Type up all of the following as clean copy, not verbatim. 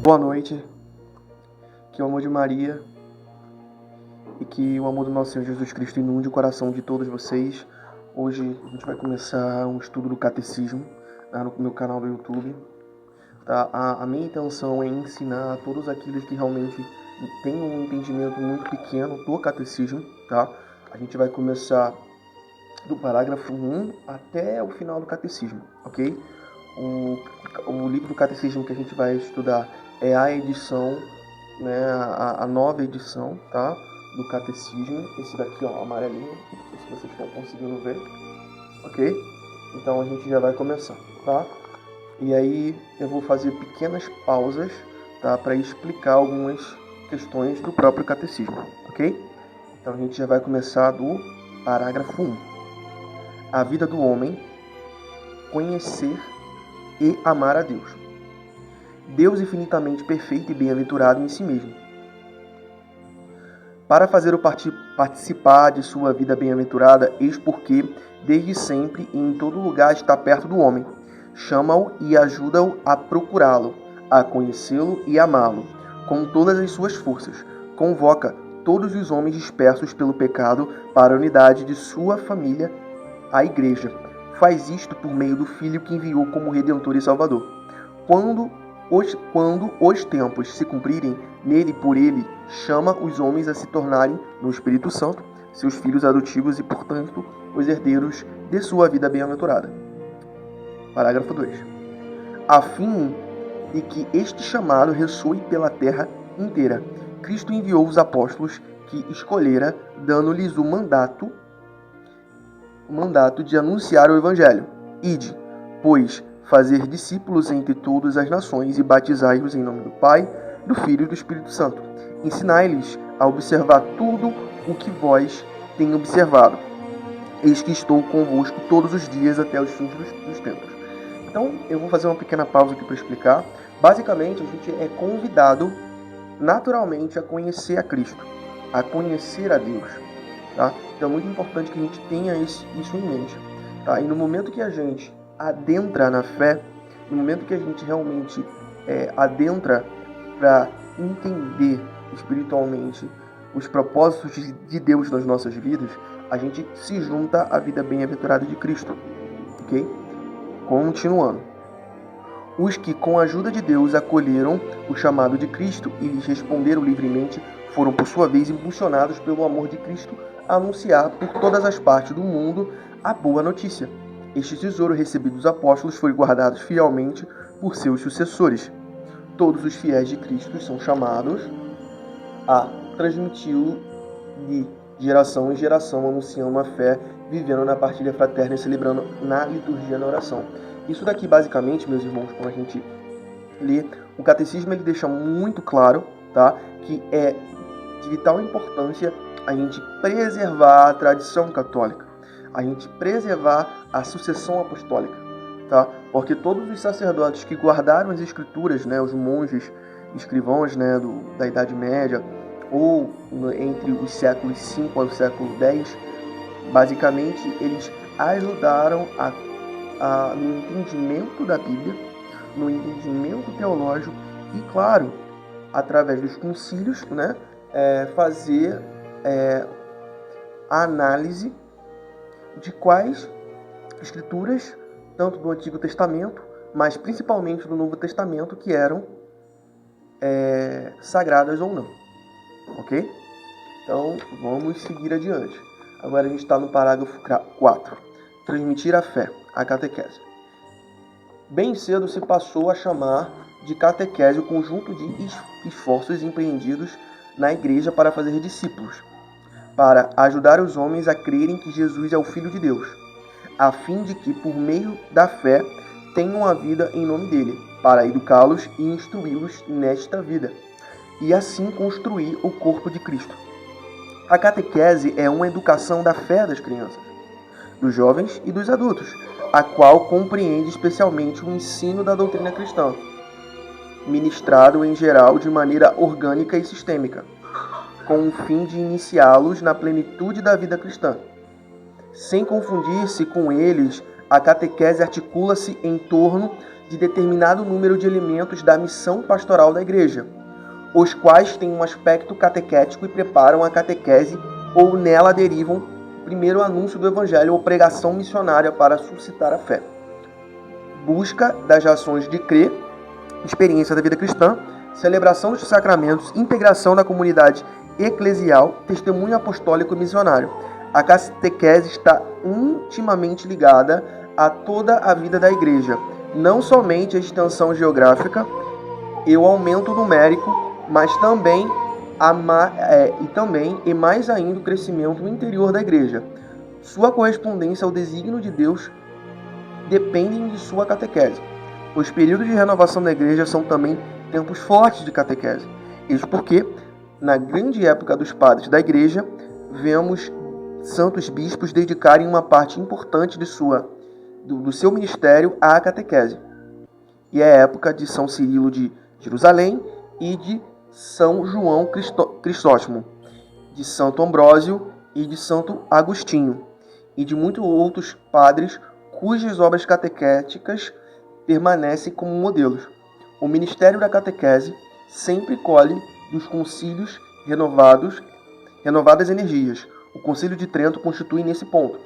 Boa noite, que o amor de Maria e que o amor do nosso Senhor Jesus Cristo inunde o coração de todos vocês. Hoje a gente vai começar um estudo do Catecismo no meu canal do YouTube. Tá? A minha intenção é ensinar a todos aqueles que realmente têm um entendimento muito pequeno do Catecismo. Tá? A gente vai começar do parágrafo 1 até o final do Catecismo, ok? O livro do Catecismo que a gente vai estudar é a edição, né, a nova edição, tá, do Catecismo. Esse daqui, ó, amarelinho, não sei se vocês estão conseguindo ver, ok? Então a gente já vai começar, tá? E aí eu vou fazer pequenas pausas, tá, para explicar algumas questões do próprio Catecismo, ok? Então a gente já vai começar do parágrafo 1. A vida do homem, conhecer e amar a Deus. Deus infinitamente perfeito e bem-aventurado em si mesmo. Para fazer o participar de sua vida bem-aventurada, eis porque, desde sempre e em todo lugar está perto do homem. Chama-o e ajuda-o a procurá-lo, a conhecê-lo e amá-lo, com todas as suas forças. Convoca todos os homens dispersos pelo pecado para a unidade de sua família, a Igreja. Faz isto por meio do Filho que enviou como Redentor e Salvador. Quando os tempos se cumprirem, nele e por ele, chama os homens a se tornarem, no Espírito Santo, seus filhos adotivos e, portanto, os herdeiros de sua vida bem-aventurada. Parágrafo 2. A fim de que este chamado ressoe pela terra inteira, Cristo enviou os apóstolos que escolhera, dando-lhes o mandato de anunciar o Evangelho. Ide, pois, fazer discípulos entre todas as nações e batizai-os em nome do Pai, do Filho e do Espírito Santo. Ensinai-lhes a observar tudo o que vós tenho observado. Eis que estou convosco todos os dias até os fins dos tempos. Então, eu vou fazer uma pequena pausa aqui para explicar. Basicamente, a gente é convidado naturalmente a conhecer a Cristo, a conhecer a Deus. Tá? Então é muito importante que a gente tenha isso em mente. Tá? E no momento que a gente adentra na fé, no momento que a gente realmente adentra para entender espiritualmente os propósitos de Deus nas nossas vidas, a gente se junta à vida bem-aventurada de Cristo. Ok? Continuando. Os que, com a ajuda de Deus, acolheram o chamado de Cristo e lhes responderam livremente, foram, por sua vez, impulsionados pelo amor de Cristo a anunciar por todas as partes do mundo a boa notícia. Este tesouro recebido dos apóstolos foi guardado fielmente por seus sucessores. Todos os fiéis de Cristo são chamados a transmiti-lo de geração em geração, anunciando a fé, vivendo na partilha fraterna e celebrando na liturgia na oração. Isso daqui, basicamente, meus irmãos, quando a gente lê, o Catecismo ele deixa muito claro, tá, que é de vital importância a gente preservar a tradição católica, a gente preservar a sucessão apostólica, tá? Porque todos os sacerdotes que guardaram as escrituras, né, os monges escrivãos, né, da Idade Média, ou entre os séculos V ao século X, basicamente eles ajudaram no entendimento da Bíblia, no entendimento teológico e, claro, através dos concílios, né, fazer a análise de quais escrituras, tanto do Antigo Testamento, mas principalmente do Novo Testamento, que eram sagradas ou não. Ok? Então, vamos seguir adiante. Agora a gente está no parágrafo 4. Transmitir a fé, a catequese. Bem cedo se passou a chamar de catequese o conjunto de esforços empreendidos na Igreja para fazer discípulos, para ajudar os homens a crerem que Jesus é o Filho de Deus, a fim de que, por meio da fé, tenham a vida em nome dele, para educá-los e instruí-los nesta vida, e assim construir o corpo de Cristo. A catequese é uma educação da fé das crianças, dos jovens e dos adultos, a qual compreende especialmente o ensino da doutrina cristã, ministrado em geral de maneira orgânica e sistêmica, com o fim de iniciá-los na plenitude da vida cristã, sem confundir-se com eles A catequese articula-se em torno de determinado número de elementos da missão pastoral da Igreja, os quais têm um aspecto catequético e preparam a catequese ou nela derivam o primeiro anúncio do Evangelho ou pregação missionária para suscitar a fé. Busca das ações de crer, experiência da vida cristã, celebração dos sacramentos, integração da comunidade eclesial, testemunho apostólico e missionário. A catequese está intimamente ligada a toda a vida da Igreja, não somente a extensão geográfica e o aumento numérico, mas também e mais ainda o crescimento interior da Igreja. Sua correspondência ao desígnio de Deus dependem de sua catequese. Os períodos de renovação da Igreja são também tempos fortes de catequese. Isso porque, na grande época dos padres da Igreja, vemos santos bispos dedicarem uma parte importante do seu ministério à catequese. E é a época de São Cirilo de Jerusalém e de São João Crisóstomo, de Santo Ambrósio e de Santo Agostinho, e de muitos outros padres cujas obras catequéticas permanecem como modelos. O ministério da catequese sempre colhe dos concílios renovadas energias. O Concílio de Trento constitui nesse ponto.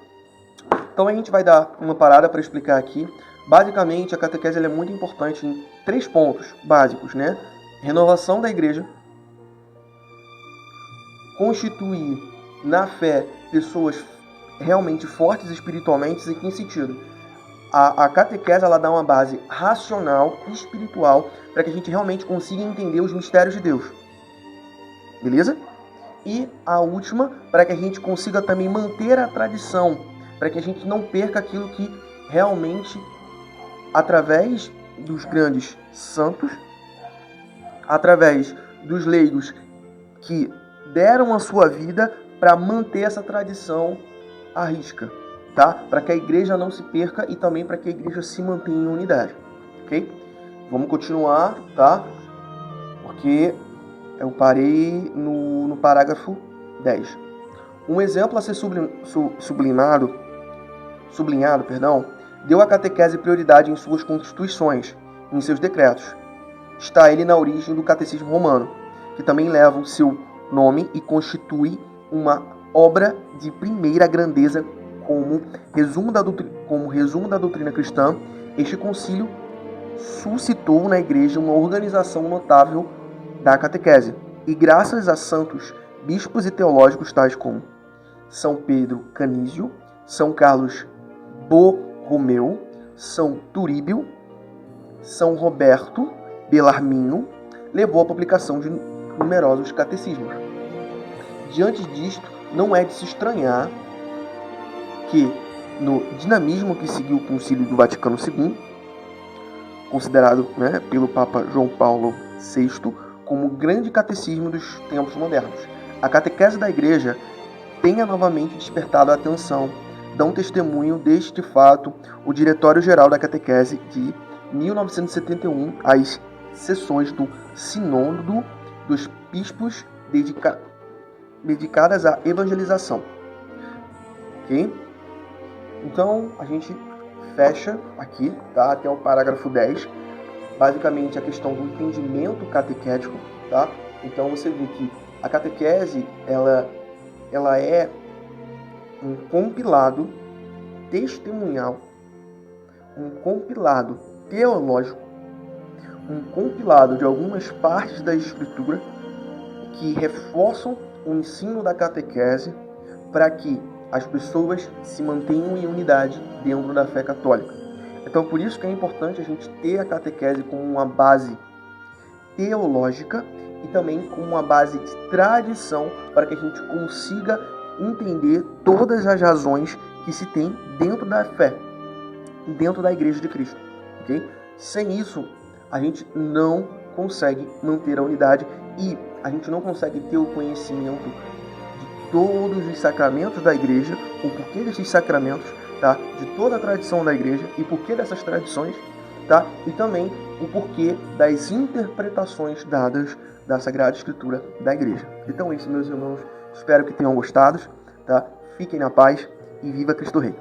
Então a gente vai dar uma parada para explicar aqui. Basicamente, a catequese é muito importante em 3 pontos básicos, né? Renovação da Igreja, constituir na fé pessoas realmente fortes espiritualmente. Em que sentido? A catequese ela dá uma base racional e espiritual para que a gente realmente consiga entender os mistérios de Deus. Beleza? E a última, para que a gente consiga também manter a tradição, para que a gente não perca aquilo que realmente, através dos grandes santos, através dos leigos que deram a sua vida para manter essa tradição à risca, tá? Para que a igreja não se perca e também para que a igreja se mantenha em unidade, ok? Vamos continuar, tá? Porque eu parei no parágrafo 10. Um exemplo a ser sublinhado, deu à catequese prioridade em suas constituições, em seus decretos. Está ele na origem do catecismo romano, que também leva o seu nome e constitui uma obra de primeira grandeza como resumo da doutrina cristã. Este concílio suscitou na igreja uma organização notável da catequese, e graças a santos bispos e teológicos tais como São Pedro Canísio, São Carlos Borromeu, São Turíbio, São Roberto Belarmino, levou à publicação de numerosos catecismos. Diante disto, não é de se estranhar que, no dinamismo que seguiu o Concílio do Vaticano II, considerado, né, pelo Papa João Paulo VI como o grande catecismo dos tempos modernos, a catequese da Igreja tenha novamente despertado a atenção. Dão testemunho deste fato o Diretório-Geral da Catequese de 1971, as sessões do Sínodo dos Bispos dedicadas à evangelização. Ok? Então, a gente fecha aqui, tá? Até o parágrafo 10. Basicamente, a questão do entendimento catequético, tá? Então, você vê que a catequese, ela é um compilado testemunhal, um compilado teológico, um compilado de algumas partes da Escritura que reforçam o ensino da catequese para que as pessoas se mantenham em unidade dentro da fé católica. Então, por isso que é importante a gente ter a catequese como uma base teológica e também como uma base de tradição para que a gente consiga entender todas as razões que se tem dentro da fé, dentro da Igreja de Cristo. Okay? Sem isso, a gente não consegue manter a unidade e a gente não consegue ter o conhecimento de todos os sacramentos da Igreja, o porquê desses sacramentos, tá? De toda a tradição da Igreja e porquê dessas tradições, tá? E também o porquê das interpretações dadas da Sagrada Escritura da Igreja. Então é isso, meus irmãos. Espero que tenham gostado, tá? Fiquem na paz e viva Cristo Rei.